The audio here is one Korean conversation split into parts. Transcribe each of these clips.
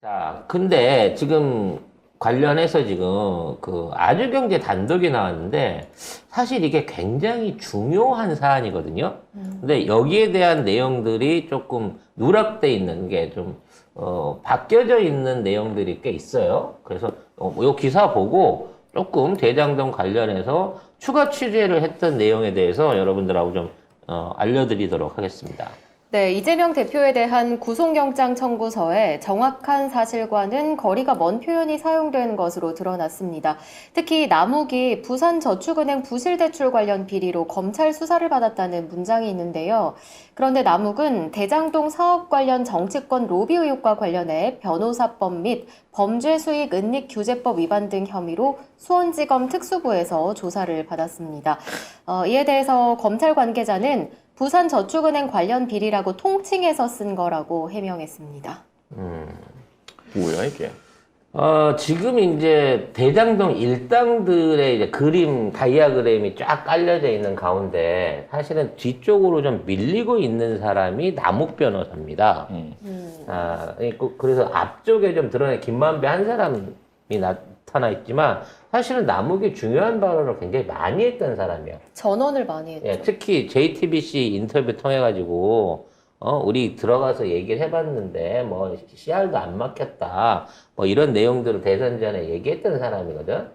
자, 근데 지금 관련해서 지금 그 아주경제 단독이 나왔는데 사실 이게 굉장히 중요한 사안이거든요. 근데 여기에 대한 내용들이 조금 누락돼 있는 게 좀, 바뀌어져 있는 내용들이 꽤 있어요. 그래서 이 기사 보고 조금 대장동 관련해서 추가 취재를 했던 내용에 대해서 여러분들하고 좀, 알려드리도록 하겠습니다. 네, 이재명 대표에 대한 구속영장 청구서에 정확한 사실과는 거리가 먼 표현이 사용된 것으로 드러났습니다. 특히 남욱이 부산저축은행 부실대출 관련 비리로 검찰 수사를 받았다는 문장이 있는데요. 그런데 남욱은 대장동 사업 관련 정치권 로비 의혹과 관련해 변호사법 및 범죄수익 은닉규제법 위반 등 혐의로 수원지검 특수부에서 조사를 받았습니다. 이에 대해서 검찰 관계자는 부산저축은행 관련 비리라고 통칭해서 쓴 거라고 해명했습니다. 뭐야 이게? 지금 이제 대장동 일당들의 이제 그림, 다이아그램이 쫙 깔려져 있는 가운데 사실은 뒤쪽으로 좀 밀리고 있는 사람이 남욱 변호사입니다. 그래서 앞쪽에 좀 드러낸 김만배 한 사람이 나타나 있지만 사실은 남욱이 중요한 발언을 굉장히 많이 했던 사람이에요. 전언을 많이 했죠. 예, 특히 JTBC 인터뷰 통해가지고, 우리 들어가서 얘기를 해봤는데, 뭐, CR도 안 막혔다. 뭐, 이런 내용들을 대선 전에 얘기했던 사람이거든.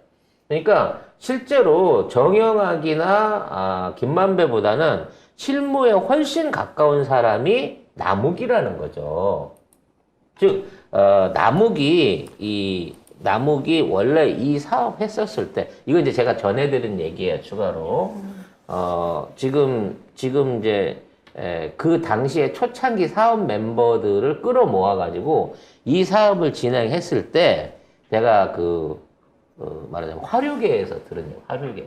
그러니까, 실제로 정영학이나, 김만배보다는 실무에 훨씬 가까운 사람이 남욱이라는 거죠. 즉, 남욱이 원래 이 사업 했었을 때, 이거 이제 제가 전해드린 얘기예요, 추가로. 지금 이제, 그 당시에 초창기 사업 멤버들을 끌어모아가지고 이 사업을 진행했을 때, 제가 말하자면 화류계에서 들은 얘기, 화류계.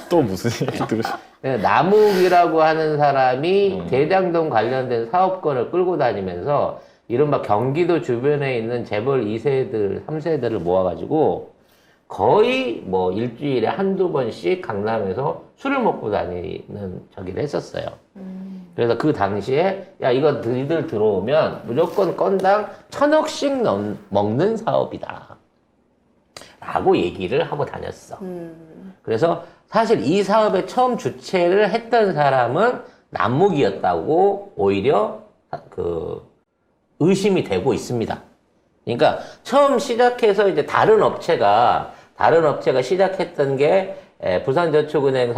또 무슨 얘기 들으시? 남욱이라고 하는 사람이 대장동 관련된 사업권을 끌고 다니면서 이른바 경기도 주변에 있는 재벌 2세들, 3세들을 모아가지고 거의 뭐 일주일에 한두 번씩 강남에서 술을 먹고 다니는 저기를 했었어요. 그래서 그 당시에 야 이거 너희들 들어오면 무조건 건당 1,000억씩 먹는 사업이다 라고 얘기를 하고 다녔어. 그래서 사실 이 사업의 처음 주최를 했던 사람은 남욱이었다고 오히려 의심이 되고 있습니다. 그러니까 처음 시작해서 이제 다른 업체가 시작했던 게 부산저축은행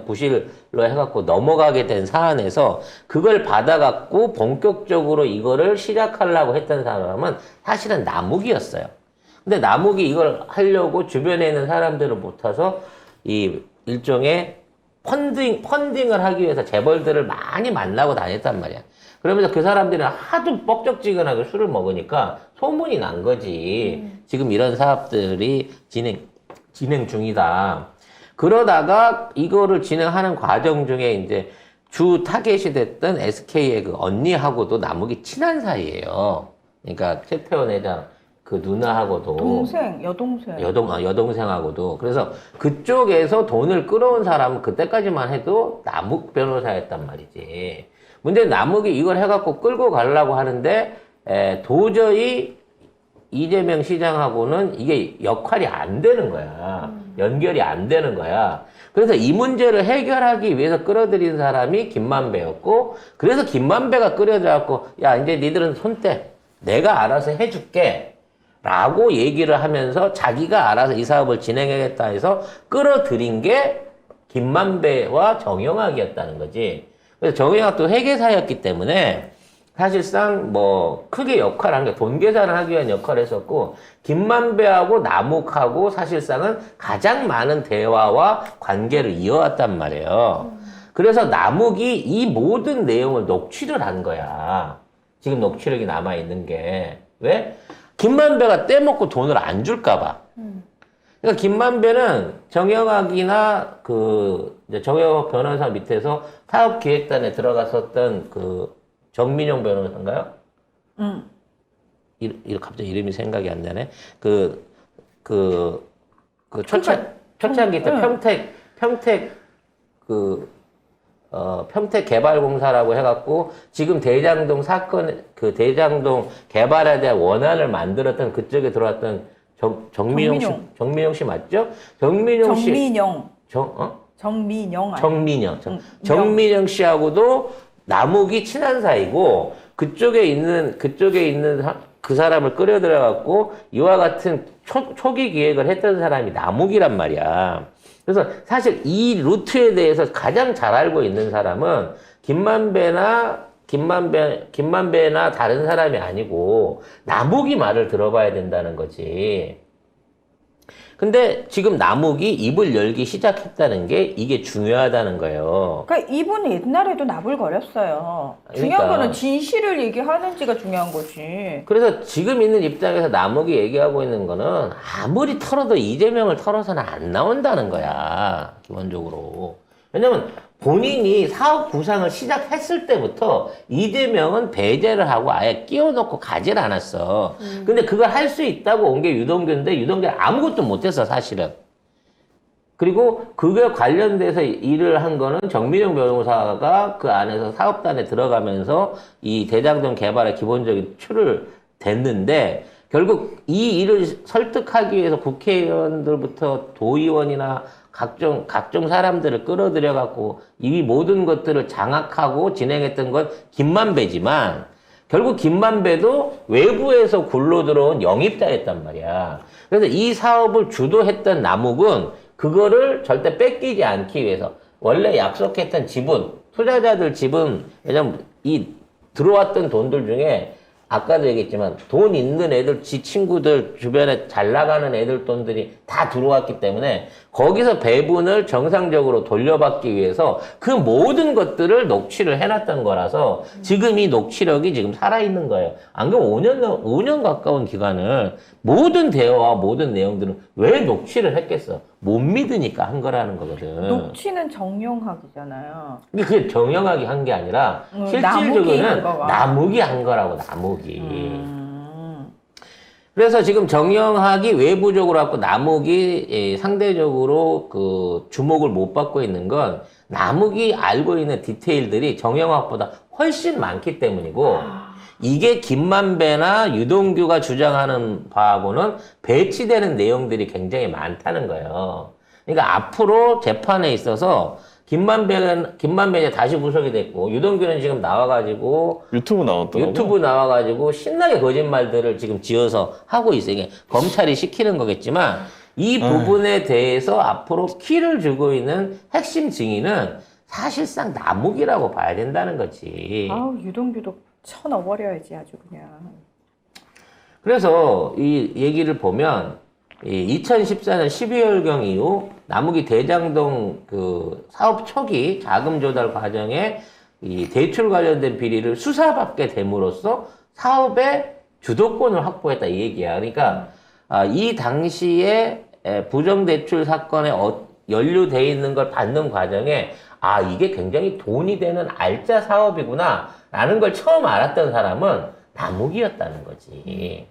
부실로 해갖고 넘어가게 된 사안에서 그걸 받아갖고 본격적으로 이거를 시작하려고 했던 사람은 사실은 남욱이었어요. 근데 남욱이 이걸 하려고 주변에 있는 사람들을 못해서 이 일종의 펀딩을 하기 위해서 재벌들을 많이 만나고 다녔단 말이야. 그러면서 그 사람들은 하도 뻑적지근하게 술을 먹으니까 소문이 난 거지. 지금 이런 사업들이 진행 중이다. 그러다가 이거를 진행하는 과정 중에 이제 주 타겟이 됐던 SK의 그 언니하고도 남욱이 친한 사이예요. 그러니까 최태원 회장 그 누나하고도 여동생하고도 그래서 그쪽에서 돈을 끌어온 사람은 그때까지만 해도 남욱 변호사였단 말이지. 문제는 남욱이 이걸 해갖고 끌고 가려고 하는데 도저히 이재명 시장하고는 이게 역할이 안 되는 거야. 연결이 안 되는 거야. 그래서 이 문제를 해결하기 위해서 끌어들인 사람이 김만배였고, 그래서 김만배가 끌어들여갖고 야 이제 니들은 손 떼. 내가 알아서 해줄게. 라고 얘기를 하면서 자기가 알아서 이 사업을 진행하겠다 해서 끌어들인 게 김만배와 정영학이었다는 거지. 그래서 정영학도 회계사였기 때문에 사실상 뭐 크게 역할을 한 게 돈 계산을 하기 위한 역할을 했었고, 김만배하고 남욱하고 사실상은 가장 많은 대화와 관계를 이어왔단 말이에요. 그래서 남욱이 이 모든 내용을 녹취를 한 거야. 지금 녹취록이 남아있는 게. 왜? 김만배가 떼먹고 돈을 안 줄까봐. 그러니까 김만배는 정영학이나 정영학 변호사 밑에서 사업기획단에 들어갔었던 정민용 변호사인가요? 갑자기 이름이 생각이 안 나네. 초창기 때 평택 평택개발공사라고 해갖고 지금 대장동 사건, 그 대장동 개발에 대한 원안을 만들었던 그쪽에 들어왔던 정민용 씨 맞죠? 정민용 씨하고도 남욱이 친한 사이고 그쪽에 있는 그 사람을 끌어들여갖고 이와 같은 초기 기획을 했던 사람이 남욱이란 말이야. 그래서 사실 이 루트에 대해서 가장 잘 알고 있는 사람은 김만배나 다른 사람이 아니고 남욱이 말을 들어봐야 된다는 거지. 근데 지금 남욱이 입을 열기 시작했다는 게 이게 중요하다는 거예요. 그러니까 이분은 옛날에도 나불거렸어요. 중요한 그러니까. 거는 진실을 얘기하는지가 중요한 거지. 그래서 지금 있는 입장에서 남욱이 얘기하고 있는 거는 아무리 털어도 이재명을 털어서는 안 나온다는 거야. 기본적으로. 왜냐면 본인이 사업 구상을 시작했을 때부터 이재명은 배제를 하고 아예 끼워놓고 가질 않았어. 근데 그걸 할 수 있다고 온 게 유동규인데 유동규는 아무것도 못했어, 사실은. 그리고 그게 관련돼서 일을 한 거는 정민용 변호사가 그 안에서 사업단에 들어가면서 이 대장동 개발의 기본적인 틀을 댔는데 결국 이 일을 설득하기 위해서 국회의원들부터 도의원이나 각종 사람들을 끌어들여갖고 이 모든 것들을 장악하고 진행했던 건 김만배지만 결국 김만배도 외부에서 굴러 들어온 영입자였단 말이야. 그래서 이 사업을 주도했던 남욱은 그거를 절대 뺏기지 않기 위해서 원래 약속했던 지분, 투자자들 지분, 왜냐면 이 들어왔던 돈들 중에 아까도 얘기했지만 돈 있는 애들, 지 친구들 주변에 잘 나가는 애들 돈들이 다 들어왔기 때문에 거기서 배분을 정상적으로 돌려받기 위해서 그 모든 것들을 녹취를 해놨던 거라서 지금 이 녹취력이 지금 살아있는 거예요. 안 그러면 5년 가까운 기간을 모든 대화와 모든 내용들은 왜 녹취를 했겠어? 못 믿으니까 한 거라는 거거든. 녹취는 정영학이잖아요. 근데 그게 정영하게 한 게 아니라 실질적으로는 남욱이 한 거라고, 남욱이. 그래서 지금 정영학이 외부적으로 갖고 남욱이 상대적으로 그 주목을 못 받고 있는 건 남욱이 알고 있는 디테일들이 정영학보다 훨씬 많기 때문이고 이게 김만배나 유동규가 주장하는 바하고는 배치되는 내용들이 굉장히 많다는 거예요. 그러니까 앞으로 재판에 있어서 김만배 이제 다시 구속이 됐고 유동규는 지금 나와가지고 유튜브 나와가지고 신나게 거짓말들을 지금 지어서 하고 있어요. 이게 검찰이 시키는 거겠지만 이 부분에 대해서 앞으로 키를 주고 있는 핵심 증인은 사실상 남욱이라고 봐야 된다는 거지. 아우, 유동규도 쳐넣어버려야지 아주 그냥. 그래서 이 얘기를 보면 2014년 12월경 이후 남욱이 대장동 그 사업 초기 자금 조달 과정에 이 대출 관련된 비리를 수사받게 됨으로써 사업의 주도권을 확보했다 이 얘기야. 그러니까 이 당시에 부정대출 사건에 연루돼 있는 걸 받는 과정에 이게 굉장히 돈이 되는 알짜 사업이구나 라는 걸 처음 알았던 사람은 남욱이었다는 거지.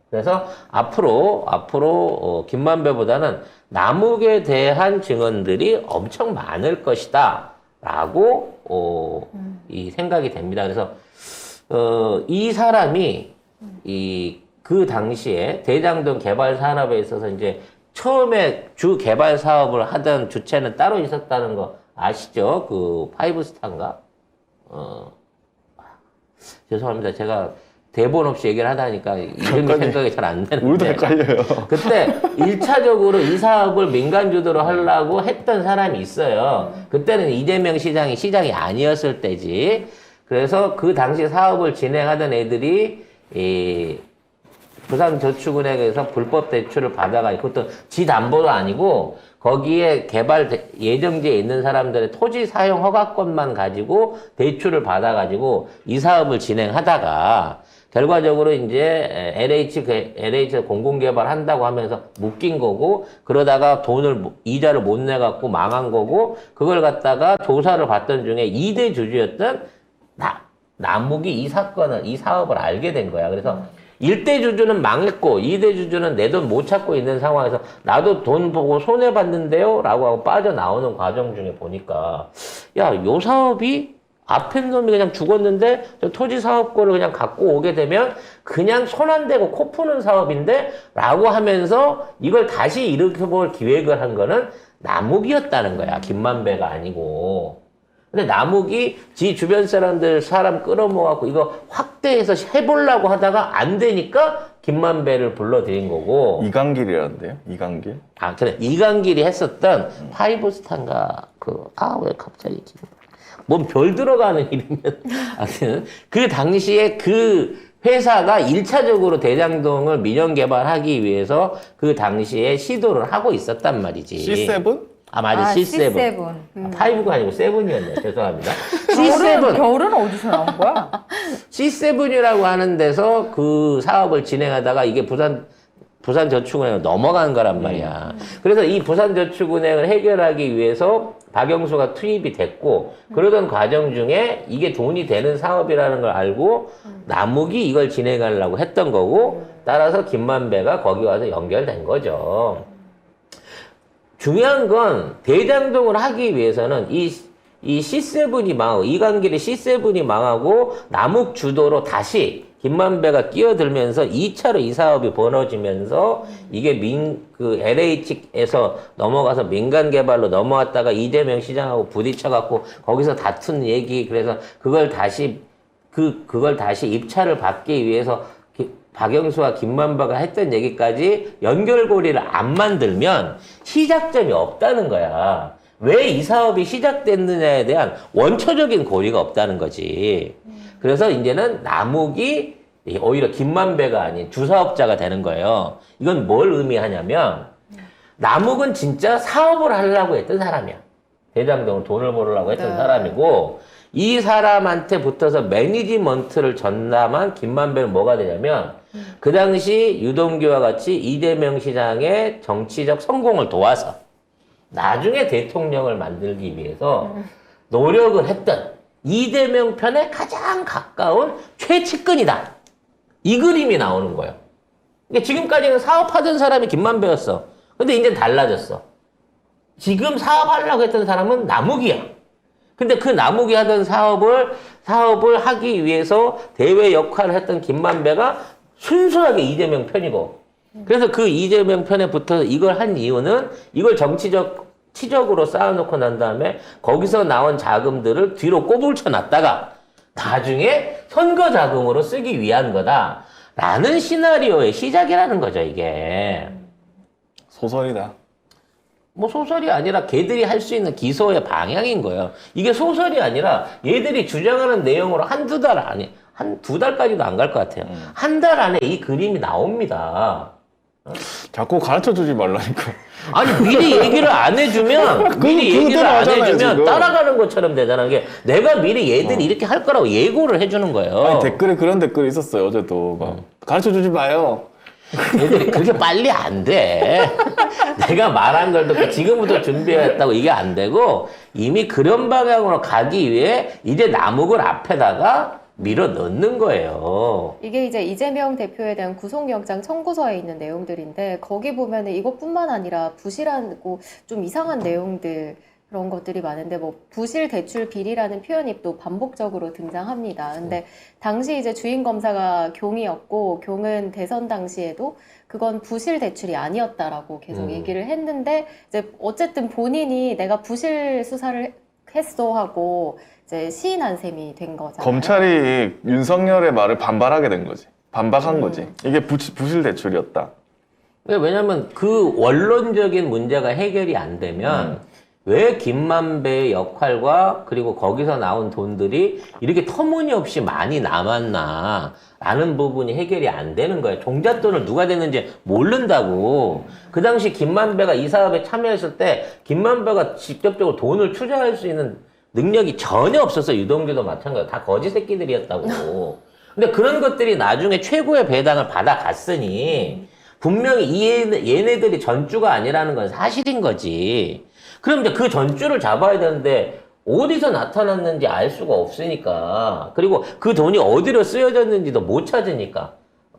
그래서 앞으로 김만배보다는 남욱에 대한 증언들이 엄청 많을 것이다 라고 이 생각이 됩니다. 그래서 이 사람이 그 당시에 대장동 개발 산업에 있어서 이제 처음에 주 개발 사업을 하던 주체는 따로 있었다는 거 아시죠? 그 파이브스타인가? 죄송합니다. 제가 대본 없이 얘기를 하다니까 이름이 생각이 잘 안 되는데. 우리도 헷갈려요. 그때 1차적으로 이 사업을 민간 주도로 하려고 했던 사람이 있어요. 그때는 이재명 시장이 아니었을 때지. 그래서 그 당시 사업을 진행하던 애들이 부산저축은행에서 불법 대출을 받아가지고 그것도 지 담보도 아니고 거기에 개발 예정지에 있는 사람들의 토지 사용 허가권만 가지고 대출을 받아가지고 이 사업을 진행하다가 결과적으로 이제 LH 공공개발 한다고 하면서 묶인 거고 그러다가 이자를 못 내갖고 망한 거고 그걸 갖다가 조사를 받던 중에 2대 주주였던 남욱이 이 사업을 알게 된 거야. 그래서 1대 주주는 망했고 2대 주주는 내 돈 못 찾고 있는 상황에서 나도 돈 보고 손해봤는데요? 라고 하고 빠져나오는 과정 중에 보니까 야, 요 사업이 앞에 놈이 그냥 죽었는데 저 토지 사업권을 그냥 갖고 오게 되면 그냥 손 안 대고 코 푸는 사업인데 라고 하면서 이걸 다시 일으켜볼 기획을 한 거는 남욱이었다는 거야. 김만배가 아니고. 근데 남욱이 지 주변 사람 끌어모아갖고 이거 확대해서 해보려고 하다가 안 되니까 김만배를 불러들인 거고. 이강길이라는데요? 이강길? 아, 그래. 이강길이 했었던 파이브스타인가, 왜 갑자기 뭔 별 들어가는 이름이면. 아무튼, 그 당시에 그 회사가 1차적으로 대장동을 민영 개발하기 위해서 그 당시에 시도를 하고 있었단 말이지. C7? 아, 맞아. C7. C7. 파이브가 아니고 세븐이었네요. 죄송합니다. 별은, C7. 별은 어디서 나온 거야? C7이라고 하는 데서 그 사업을 진행하다가 이게 부산저축은행으로 넘어간 거란 말이야. 그래서 이 부산저축은행을 해결하기 위해서 박영수가 투입이 됐고, 그러던 과정 중에 이게 돈이 되는 사업이라는 걸 알고 남욱이 이걸 진행하려고 했던 거고, 따라서 김만배가 거기 와서 연결된 거죠. 중요한 건 대장동을 하기 위해서는 이 C7이 망하고, 이강길의 C7이 망하고 남욱 주도로 다시 김만배가 끼어들면서 2차로 이 사업이 벌어지면서 이게 LH에서 넘어가서 민간 개발로 넘어왔다가 이재명 시장하고 부딪혀갖고 거기서 다툰 얘기, 그래서 그걸 다시 입찰을 받기 위해서 박영수와 김만배가 했던 얘기까지 연결고리를 안 만들면 시작점이 없다는 거야. 왜 이 사업이 시작됐느냐에 대한 원초적인 고리가 없다는 거지. 그래서 이제는 남욱이 오히려 김만배가 아닌 주사업자가 되는 거예요. 이건 뭘 의미하냐면 남욱은 진짜 사업을 하려고 했던 사람이야. 대장동을 돈을 벌으려고 했던 사람이고, 이 사람한테 붙어서 매니지먼트를 전담한 김만배는 뭐가 되냐면 그 당시 유동규와 같이 이재명 시장의 정치적 성공을 도와서 나중에 대통령을 만들기 위해서 노력을 했던 이재명 편에 가장 가까운 최측근이다. 이 그림이 나오는 거예요. 그러니까 지금까지는 사업하던 사람이 김만배였어. 근데 이제 달라졌어. 지금 사업하려고 했던 사람은 남욱이야. 근데 그 남욱이 하던 사업을 하기 위해서 대외 역할을 했던 김만배가 순수하게 이재명 편이고, 그래서 그 이재명 편에 붙어서 이걸 한 이유는 이걸 치적으로 쌓아놓고 난 다음에 거기서 나온 자금들을 뒤로 꼬불쳐 놨다가 나중에 선거 자금으로 쓰기 위한 거다. 라는 시나리오의 시작이라는 거죠, 이게. 소설이다. 뭐 소설이 아니라 걔들이 할 수 있는 기소의 방향인 거예요. 이게 소설이 아니라 얘들이 주장하는 내용으로 한두 달까지도 안 갈 것 같아요. 한 달 안에 이 그림이 나옵니다. 자꾸 가르쳐 주지 말라니까. 아니, 미리 얘기를 안 해주면, 미리 얘기를 그대로 안 하잖아요, 해주면 지금. 따라가는 것처럼 되잖아. 게 내가 미리 얘들이 이렇게 할 거라고 예고를 해주는 거예요. 아니, 댓글에 그런 댓글이 있었어요, 어제도. 가르쳐 주지 마요. 얘들이 그렇게 빨리 안 돼. 내가 말한 걸 듣고 지금부터 준비했다고 이게 안 되고, 이미 그런 방향으로 가기 위해 이제 남욱을 앞에다가 밀어 넣는 거예요. 이게 이제 이재명 대표에 대한 구속영장 청구서에 있는 내용들인데, 거기 보면은 이것뿐만 아니라 부실하고 좀 이상한 내용들, 그런 것들이 많은데, 뭐 부실 대출 비리라는 표현이 또 반복적으로 등장합니다. 근데 당시 이제 주인 검사가 경이었고, 경은 대선 당시에도 그건 부실 대출이 아니었다라고 계속 얘기를 했는데, 이제 어쨌든 본인이 내가 부실 수사를 했어 하고 이제 시인한 셈이 된 거잖아요. 검찰이 윤석열의 말을 반발하게 된 거지. 반박한 거지. 이게 부실 대출이었다. 왜냐면 그 원론적인 문제가 해결이 안 되면 왜 김만배의 역할과 그리고 거기서 나온 돈들이 이렇게 터무니없이 많이 남았나 라는 부분이 해결이 안 되는 거예요. 종잣돈을 누가 댔는지 모른다고. 그 당시 김만배가 이 사업에 참여했을 때 김만배가 직접적으로 돈을 투자할 수 있는 능력이 전혀 없었어. 유동규도 마찬가지로 다 거지 새끼들이었다고. 근데 그런 것들이 나중에 최고의 배당을 받아갔으니 분명히 얘네들이 전주가 아니라는 건 사실인 거지. 그럼 이제 그 전주를 잡아야 되는데 어디서 나타났는지 알 수가 없으니까, 그리고 그 돈이 어디로 쓰여졌는지도 못 찾으니까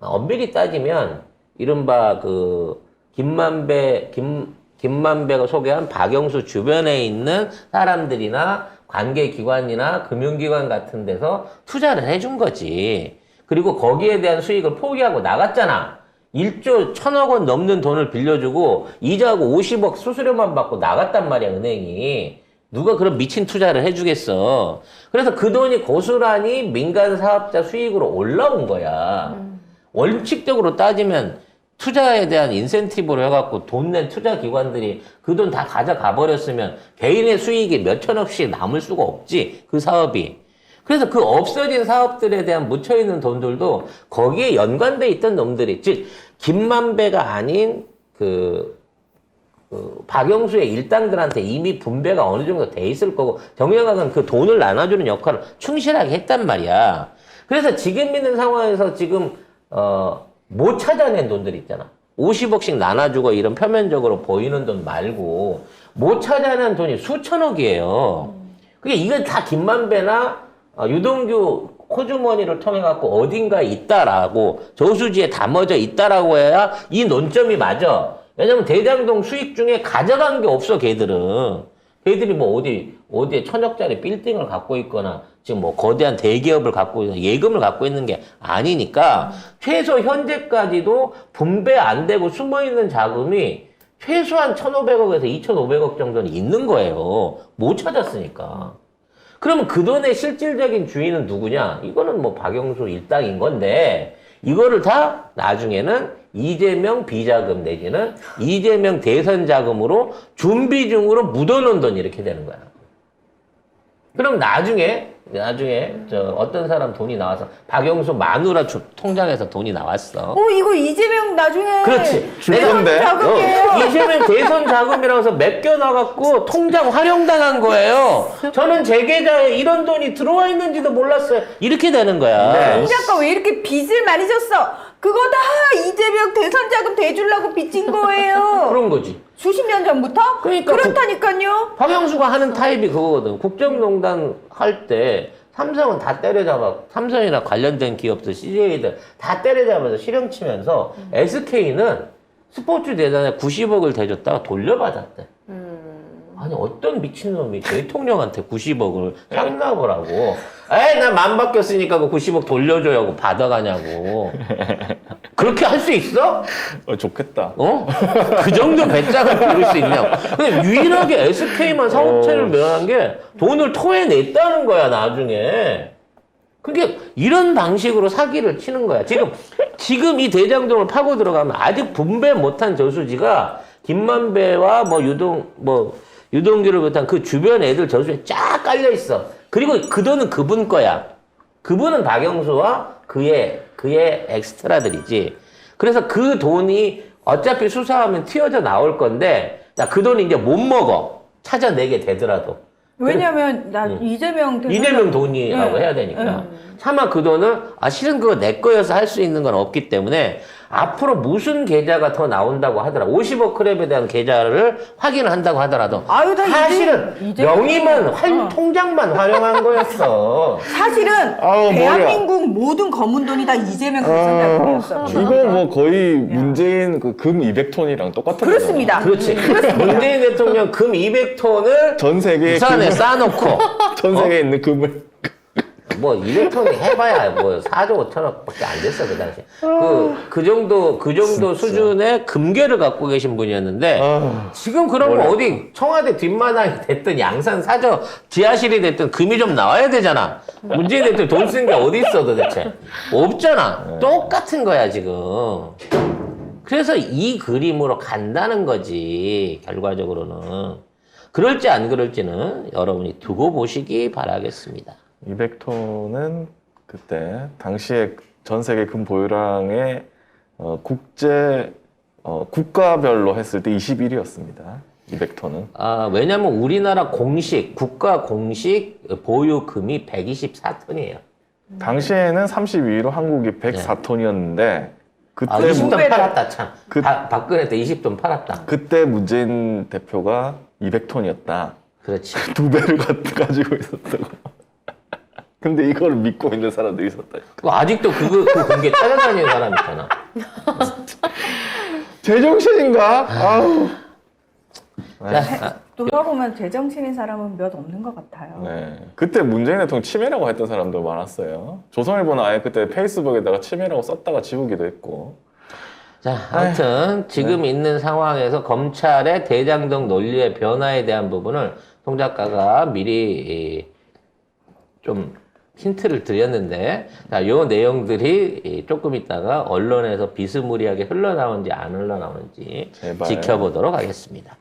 엄밀히 따지면 이른바 그 김만배가 소개한 박영수 주변에 있는 사람들이나 관계기관이나 금융기관 같은 데서 투자를 해준 거지. 그리고 거기에 대한 수익을 포기하고 나갔잖아. 1조 1,000억 원 넘는 돈을 빌려주고 이자하고 50억 수수료만 받고 나갔단 말이야, 은행이. 누가 그런 미친 투자를 해주겠어. 그래서 그 돈이 고스란히 민간 사업자 수익으로 올라온 거야. 원칙적으로 따지면 투자에 대한 인센티브로 해갖고 돈 낸 투자 기관들이 그 돈 다 가져가 버렸으면 개인의 수익이 몇 천억씩 남을 수가 없지, 그 사업이. 그래서 그 없어진 사업들에 대한 묻혀있는 돈들도 거기에 연관돼 있던 놈들이, 즉 김만배가 아닌 그 박영수의 일당들한테 이미 분배가 어느 정도 돼 있을 거고 정영학은 그 돈을 나눠주는 역할을 충실하게 했단 말이야. 그래서 지금 있는 상황에서 지금 못 찾아낸 돈들 있잖아. 50억씩 나눠주고 이런 표면적으로 보이는 돈 말고 못 찾아낸 돈이 수천억이에요. 그게 이건 다 김만배나 유동규 코주머니를 통해 갖고 어딘가에 있다라고 저수지에 담아져 있다라고 해야 이 논점이 맞아. 왜냐면 대장동 수익 중에 가져간 게 없어, 걔들은. 걔들이 뭐 어디에 천억짜리 빌딩을 갖고 있거나 지금 뭐 거대한 대기업을 갖고 있는 예금을 갖고 있는 게 아니니까 최소 현재까지도 분배 안 되고 숨어 있는 자금이 최소한 1,500억에서 2,500억 정도는 있는 거예요. 못 찾았으니까. 그러면 그 돈의 실질적인 주인은 누구냐? 이거는 뭐 박영수 일당인 건데 이거를 다 나중에는 이재명 비자금 내지는 이재명 대선 자금으로 준비 중으로 묻어놓은 돈 이렇게 되는 거야. 그럼 나중에 어떤 사람 돈이 나와서 박영수 마누라 통장에서 돈이 나왔어. 이거 이재명 나중에 그렇지. 줄 건데. 자금이에요. 이재명 대선 자금이라고 해서 맡겨놔갖고 통장 활용당한 거예요. 저는 제 계좌에 이런 돈이 들어와 있는지도 몰랐어요. 이렇게 되는 거야. 네. 이 작가 왜 이렇게 빚을 많이 졌어? 그거 다 이재명 대선 자금 대주려고 빚진 거예요. 그런 거지. 수십 년 전부터? 그러니까 그렇다니까요. 박영수가 하는 타입이 그거거든. 국정농단 할 때 삼성은 다 때려잡아, 삼성이나 관련된 기업들, CJ들 다 때려잡아서 실형치면서 SK는 스포츠 재단에 90억을 대줬다가 돌려받았대. 아니 어떤 미친놈이 대통령한테 90억을 상납을 하고 에이 나 맘 바뀌었으니까 그 90억 돌려줘요 하고 받아가냐고. 그렇게 할 수 있어? 좋겠다. 그 정도 배짱을 부릴 수 있냐고. 근데 유일하게 SK만 사업체를 면한 게 돈을 토해냈다는 거야 나중에. 그게 이런 방식으로 사기를 치는 거야. 지금 이 대장동을 파고 들어가면 아직 분배 못한 저수지가 김만배와 유동규를 비롯한 그 주변 애들 저수지에 쫙 깔려 있어. 그리고 그 돈은 그분 거야. 그분은 박영수와 그의 엑스트라들이지. 그래서 그 돈이 어차피 수사하면 튀어져 나올 건데, 그 돈이 이제 못 먹어. 찾아내게 되더라도. 왜냐면 이재명 대선 돈이라고 해야 되니까. 차마 그 돈을 실은 그거 내 거여서 할 수 있는 건 없기 때문에 앞으로 무슨 계좌가 더 나온다고 하더라. 50억 크랩에 대한 계좌를 확인을 한다고 하더라도 아유, 다 사실은 명의만 통장만 활용한 거였어. 사실은 대한민국 모든 검은 돈이 다 이재명 대선 자금이었어. 이거 뭐 거의 문재인 그 금 200톤이랑 똑같은 거잖아. 그렇습니다. 그렇지. 문재인 대통령 금 200톤을 전 세계에 부산에 쌓아놓고 전 세계에 있는 금을 200톤이 해봐야 4조 5천억 밖에 안 됐어, 그 당시에. 그 정도 수준의 금괴를 갖고 계신 분이었는데, 지금 그러면 어디 청와대 뒷마당이 됐든 양산 사저 지하실이 됐든 금이 좀 나와야 되잖아. 문재인 대통령 돈 쓴 게 어디 있어, 도대체. 없잖아. 똑같은 거야, 지금. 그래서 이 그림으로 간다는 거지, 결과적으로는. 그럴지 안 그럴지는 여러분이 두고 보시기 바라겠습니다. 200톤은 그때 당시에 전 세계 금 보유량의 국가별로 했을 때 21위였습니다. 200톤은. 왜냐면 우리나라 국가 공식 보유금이 124톤이에요. 당시에는 32위로 한국이 104톤이었는데 그때 20톤 팔았다, 참. 박근혜 때 20톤 팔았다. 그때 문재인 대표가 200톤이었다. 그렇지. 2배를 가지고 있었다고. 근데 이거를 믿고 있는 사람도 있었다. 아직도 그 공개 찾아다니는 사람 있잖아. 제정신인가? 아우. 자, 돌아보면 제정신인 사람은 몇 없는 것 같아요. 네. 그때 문재인 대통령 치매라고 했던 사람도 많았어요. 조선일보는 아예 그때 페이스북에다가 치매라고 썼다가 지우기도 했고. 자, 아무튼 지금 있는 상황에서 검찰의 대장동 논리의 변화에 대한 부분을 송 작가가 미리 좀 힌트를 드렸는데, 자, 요 내용들이 조금 있다가 언론에서 비스무리하게 흘러나오는지 안 흘러나오는지 제발. 지켜보도록 하겠습니다.